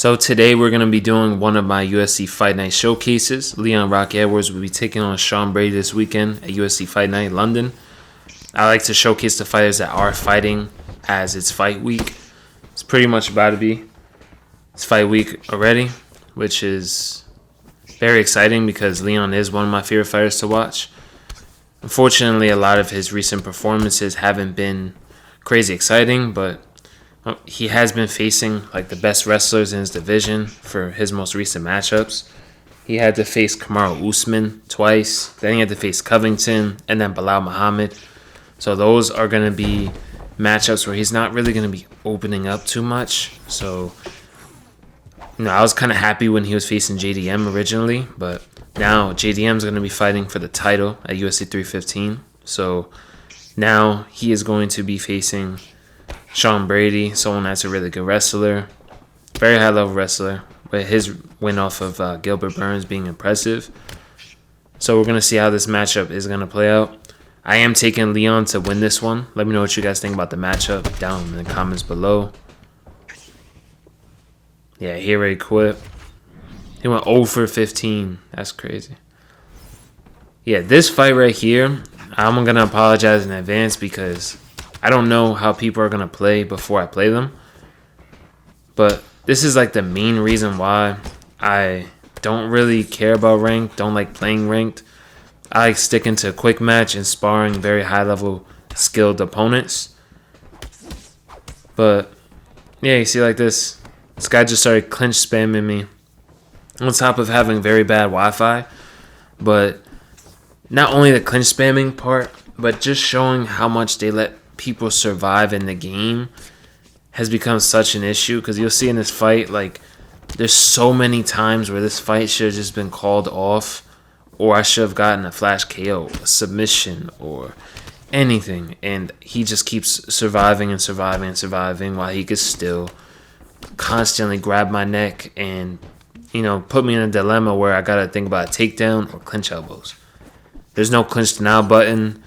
So today we're going to be doing one of my UFC Fight Night showcases. Leon Rock Edwards will be taking on Sean Brady this weekend at UFC Fight Night London. I like to showcase the fighters that are fighting as it's fight week. It's pretty much about to be. It's fight week already, which is very exciting because Leon is one of my favorite fighters to watch. Unfortunately, a lot of his recent performances haven't been crazy exciting, but he has been facing like the best wrestlers in his division for his most recent matchups. He had to face Kamaru Usman twice, then he had to face Covington, and then Belal Muhammad. So those are going to be matchups where he's not really going to be opening up too much. So, I was kind of happy when he was facing JDM originally, but now JDM is going to be fighting for the title at UFC 315. So now he is going to be facing Sean Brady, someone that's a really good wrestler, very high-level wrestler, but his win off of Gilbert Burns being impressive. So we're going to see how this matchup is going to play out. I am taking Leon to win this one. Let me know what you guys think about the matchup down in the comments below. Yeah, he already quit. He went 0 for 15. That's crazy. Yeah, this fight right here, I'm going to apologize in advance because I don't know how people are going to play before I play them. But this is like the main reason why I don't really care about ranked, don't like playing ranked. I like sticking to a quick match and sparring very high-level skilled opponents. But, yeah, you see like this. This guy just started clinch spamming me on top of having very bad Wi-Fi. But not only the clinch spamming part, but just showing how much they let people survive in the game has become such an issue, because you'll see in this fight, like, there's so many times where this fight should have just been called off, or I should have gotten a flash KO, a submission, or anything, and he just keeps surviving and surviving and surviving while he could still constantly grab my neck and, put me in a dilemma where I gotta think about a takedown or clinch elbows. There's no clinch denial button.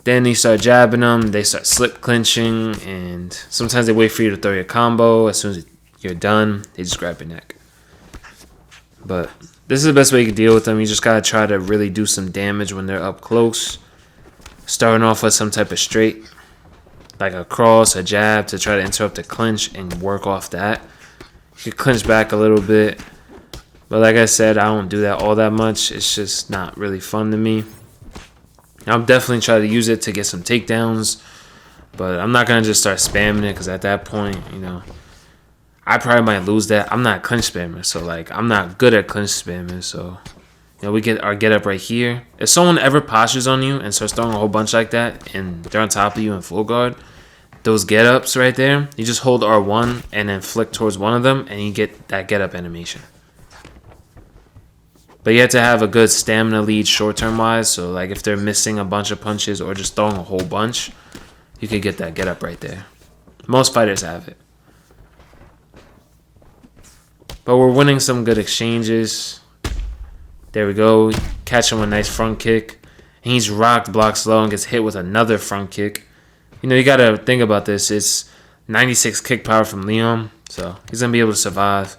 Then you start jabbing them, they start slip clinching, and sometimes they wait for you to throw your combo. As soon as you're done, they just grab your neck. But this is the best way you can deal with them. You just gotta try to really do some damage when they're up close. Starting off with some type of straight, like a cross, a jab, to try to interrupt the clinch and work off that. You can clinch back a little bit. But like I said, I don't do that all that much. It's just not really fun to me. I'll definitely try to use it to get some takedowns, but I'm not going to just start spamming it, because at that point, I probably might lose that. I'm not a clinch spammer, so I'm not good at clinch spamming. So, we get our get up right here. If someone ever postures on you and starts throwing a whole bunch like that and they're on top of you in full guard, those get ups right there, you just hold R1 and then flick towards one of them and you get that get up animation. But you have to have a good stamina lead short-term wise. So, if they're missing a bunch of punches or just throwing a whole bunch, you could get that get-up right there. Most fighters have it. But we're winning some good exchanges. There we go. Catch him a nice front kick. And he's rocked, blocks low, and gets hit with another front kick. You got to think about this. It's 96 kick power from Leon. So, he's going to be able to survive.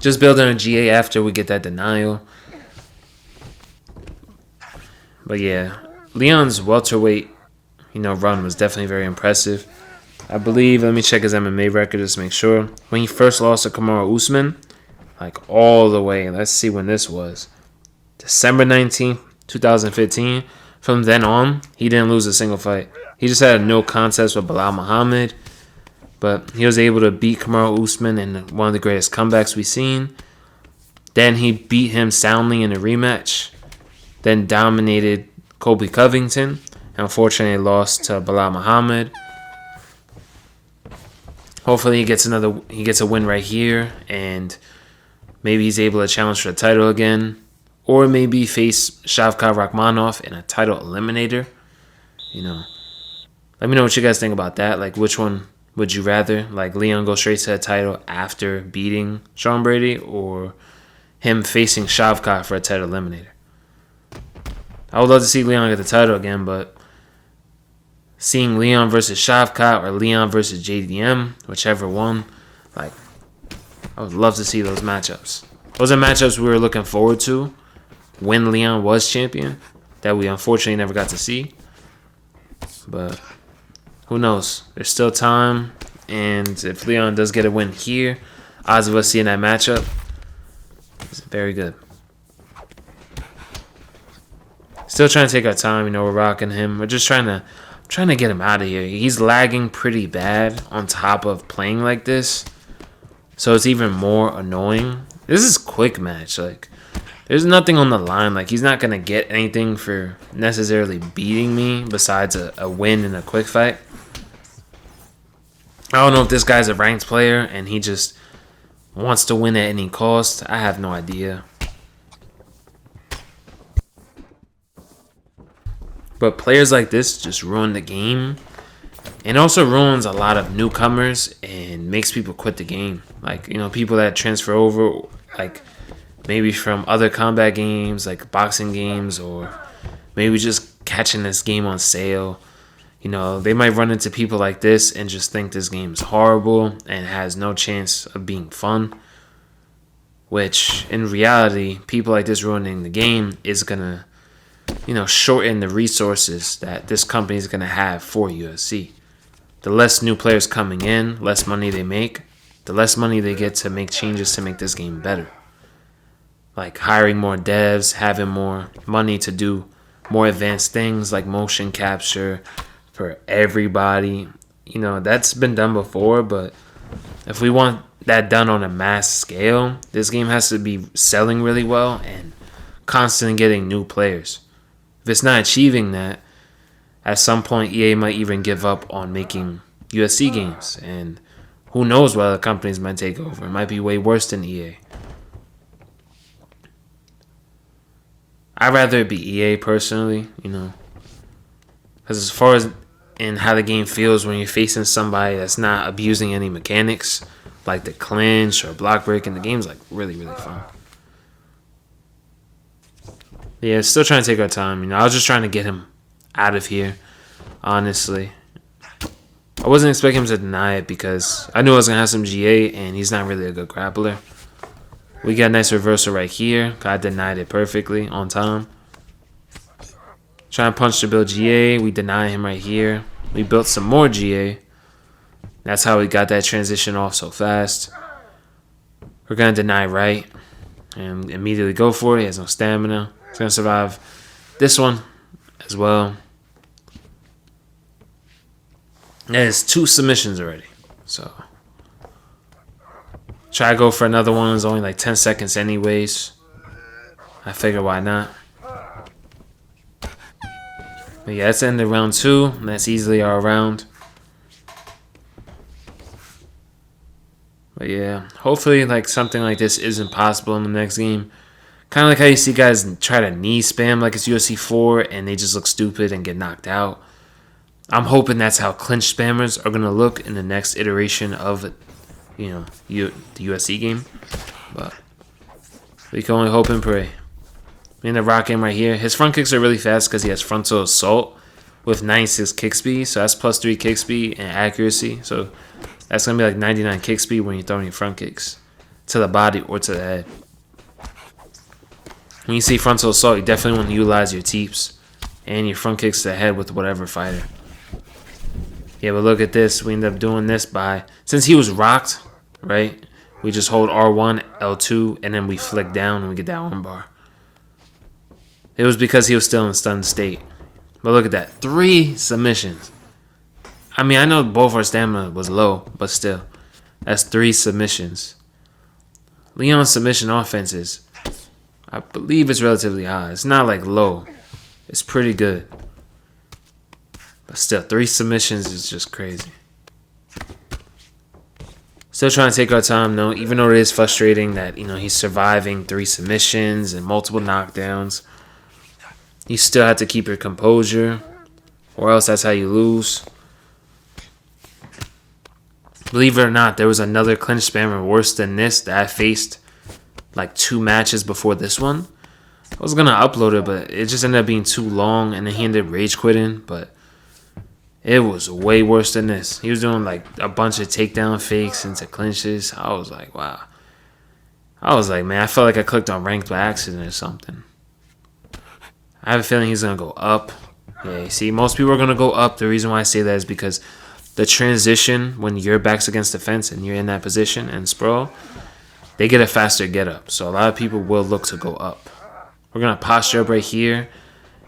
Just building a GA after we get that denial. But yeah, Leon's welterweight, run was definitely very impressive. I believe, let me check his MMA record just to make sure. When he first lost to Kamaru Usman, all the way, let's see when this was. December 19th, 2015. From then on, he didn't lose a single fight. He just had a no contest with Belal Muhammad. But he was able to beat Kamaru Usman in one of the greatest comebacks we've seen. Then he beat him soundly in a rematch. Then dominated Colby Covington. And unfortunately lost to Belal Muhammad. Hopefully he gets a win right here. And maybe he's able to challenge for the title again. Or maybe face Shavkat Rakhmonov in a title eliminator. Let me know what you guys think about that. Which one would you rather? Leon go straight to the title after beating Sean Brady, or him facing Shavkat for a title eliminator? I would love to see Leon get the title again, but seeing Leon versus Shavkat or Leon versus JDM, whichever one. Like, I would love to see those matchups. Those are matchups we were looking forward to when Leon was champion that we unfortunately never got to see. But who knows? There's still time. And if Leon does get a win here, odds of us seeing that matchup is very good. Still trying to take our time. We're rocking him. We're just trying to get him out of here. He's lagging pretty bad on top of playing like this. So it's even more annoying. This is a quick match. Like, there's nothing on the line. Like, he's not going to get anything for necessarily beating me besides a win in a quick fight. I don't know if this guy's a ranked player and he just wants to win at any cost. I have no idea. But players like this just ruin the game. And also ruins a lot of newcomers and makes people quit the game. Like, people that transfer over, like, maybe from other combat games, like boxing games, or maybe just catching this game on sale. They might run into people like this and just think this game is horrible and has no chance of being fun. Which, in reality, people like this ruining the game is going to, shorten the resources that this company is going to have for UFC. The less new players coming in, less money they make, the less money they get to make changes to make this game better. Like hiring more devs, having more money to do more advanced things like motion capture for everybody. That's been done before, but if we want that done on a mass scale, this game has to be selling really well and constantly getting new players. If it's not achieving that, at some point EA might even give up on making UFC games, and who knows what other companies might take over. It might be way worse than EA. I'd rather it be EA personally, because as far as in how the game feels when you're facing somebody that's not abusing any mechanics, like the clinch or block breaking, the game's like really, really fun. Yeah, still trying to take our time. I was just trying to get him out of here, honestly. I wasn't expecting him to deny it because I knew I was going to have some GA, and he's not really a good grappler. We got a nice reversal right here. I denied it perfectly on time. Trying to punch to build GA. We deny him right here. We built some more GA. That's how we got that transition off so fast. We're going to deny right and immediately go for it. He has no stamina. He's going to survive this one as well. There's 2 submissions already. So try to go for another one. It's only like 10 seconds anyways. I figure why not. But yeah, that's the end of round 2. And that's easily our round. But yeah, hopefully like something like this isn't possible in the next game. Kind of like how you see guys try to knee spam like it's UFC 4 and they just look stupid and get knocked out. I'm hoping that's how clinch spammers are going to look in the next iteration of, the UFC game. But we can only hope and pray. We end up rocking him right here. His front kicks are really fast because he has frontal assault with 96 kick speed. So that's plus 3 kick speed and accuracy. So that's going to be like 99 kick speed when you're throwing your front kicks to the body or to the head. When you see frontal assault, you definitely want to utilize your teeps and your front kicks to the head with whatever fighter. Yeah, but look at this. We end up doing this since he was rocked, right? We just hold R1, L2, and then we flick down and we get that arm bar. It was because he was still in stunned state. But look at that. 3 submissions. I mean, I know both our stamina was low, but still. That's 3 submissions. Leon's submission offenses, I believe it's relatively high. It's not like low. It's pretty good. But still, 3 submissions is just crazy. Still trying to take our time, though. Even though it is frustrating that, he's surviving 3 submissions and multiple knockdowns. You still have to keep your composure. Or else that's how you lose. Believe it or not, there was another clinch spammer worse than this that I faced like 2 matches before this one. I was going to upload it, but it just ended up being too long. And then he ended up rage quitting, but It was way worse than this. He was doing like a bunch of takedown fakes into clinches. I was like, wow. I was like, man, I felt like I clicked on ranked by accident or something. I have a feeling he's going to go up. Yeah, you see, most people are going to go up. The reason why I say that is because the transition, when your back's against the fence and you're in that position and sprawl, they get a faster get up. So a lot of people will look to go up. We're going to posture up right here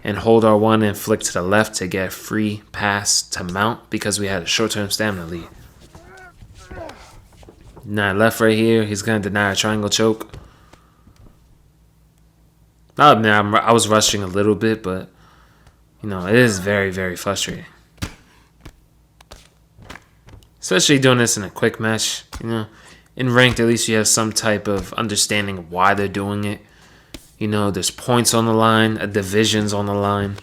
and hold our one and flick to the left to get a free pass to mount because we had a short-term stamina lead. Now left right here, he's going to deny a triangle choke. I was rushing a little bit, but, you know, it is very, very frustrating. Especially doing this in a quick match, you know. In ranked, at least you have some type of understanding of why they're doing it. You know, there's points on the line, a division's on the line.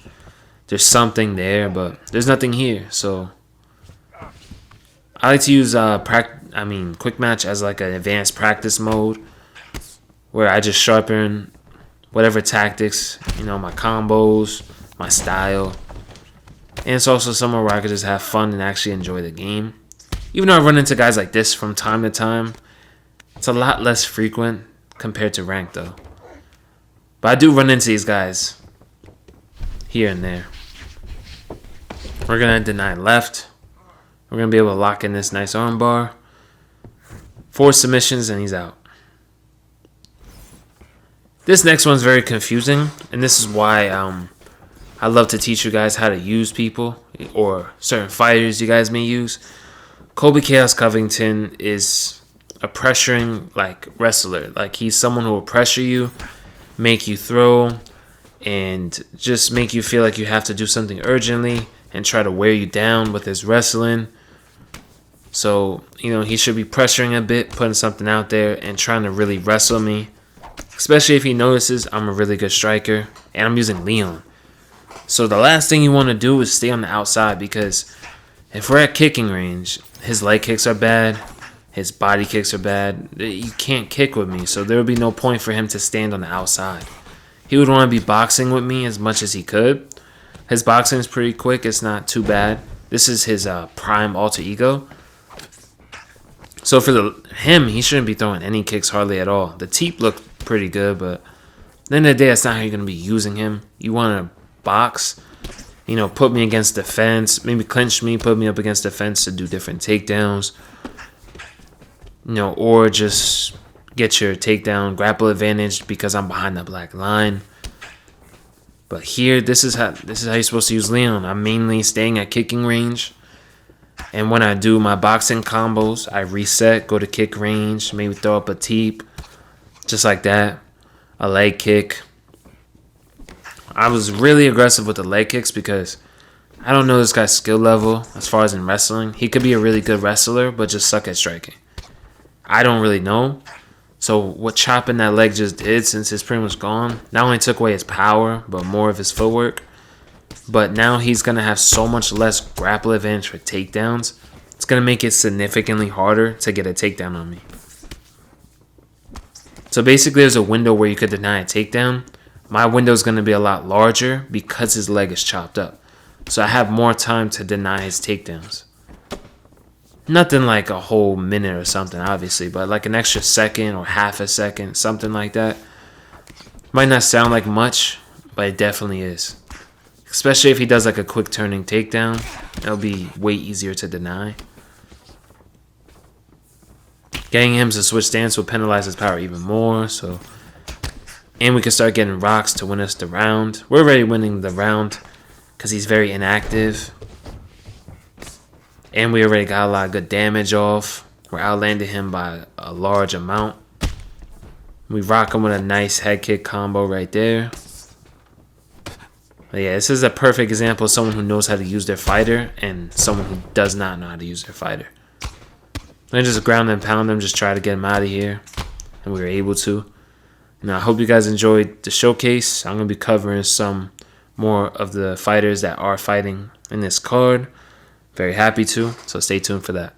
There's something there, but there's nothing here. So I like to use quick match as like an advanced practice mode where I just sharpen whatever tactics, you know, my combos, my style. And it's also somewhere where I could just have fun and actually enjoy the game. Even though I run into guys like this from time to time, it's a lot less frequent compared to ranked though. But I do run into these guys here and there. We're going to deny left. We're going to be able to lock in this nice arm bar. 4 submissions and he's out. This next one's very confusing. And this is why I love to teach you guys how to use people or certain fighters you guys may use. Colby Chaos Covington is a pressuring like wrestler. Like he's someone who will pressure you, make you throw, and just make you feel like you have to do something urgently and try to wear you down with his wrestling. So, you know, he should be pressuring a bit, putting something out there, and trying to really wrestle me. Especially if he notices I'm a really good striker, and I'm using Leon. So the last thing you want to do is stay on the outside, because if we're at kicking range, his leg kicks are bad, his body kicks are bad. You can't kick with me, so there would be no point for him to stand on the outside. He would want to be boxing with me as much as he could. His boxing is pretty quick. It's not too bad. This is his prime alter ego. So for him, he shouldn't be throwing any kicks hardly at all. The teep looked pretty good, but at the end of the day, that's not how you're going to be using him. You want to box, you know, put me against the fence, maybe clinch me, put me up against the fence to do different takedowns. You know, or just get your takedown grapple advantage because I'm behind the black line. But here, this is how you're supposed to use Leon. I'm mainly staying at kicking range. And when I do my boxing combos, I reset, go to kick range, maybe throw up a teep, just like that, a leg kick. I was really aggressive with the leg kicks because I don't know this guy's skill level as far as in wrestling. He could be a really good wrestler, but just suck at striking. I don't really know. So what chopping that leg just did, since it's pretty much gone, not only took away his power, but more of his footwork. But now he's going to have so much less grapple advantage for takedowns. It's going to make it significantly harder to get a takedown on me. So basically there's a window where you could deny a takedown. My window is going to be a lot larger because his leg is chopped up. So I have more time to deny his takedowns. Nothing like a whole minute or something, obviously, but like an extra second or half a second, something like that. Might not sound like much, but it definitely is. Especially if he does like a quick turning takedown, it'll be way easier to deny. Getting him to switch stance will penalize his power even more, so. And we can start getting rocks to win us the round. We're already winning the round because he's very inactive. And we already got a lot of good damage off. We're outlanding him by a large amount. We rock him with a nice head kick combo right there. But yeah, this is a perfect example of someone who knows how to use their fighter and someone who does not know how to use their fighter. And just ground and pound them, just try to get him out of here. And we were able to. Now, I hope you guys enjoyed the showcase. I'm going to be covering some more of the fighters that are fighting in this card. Very happy to, so stay tuned for that.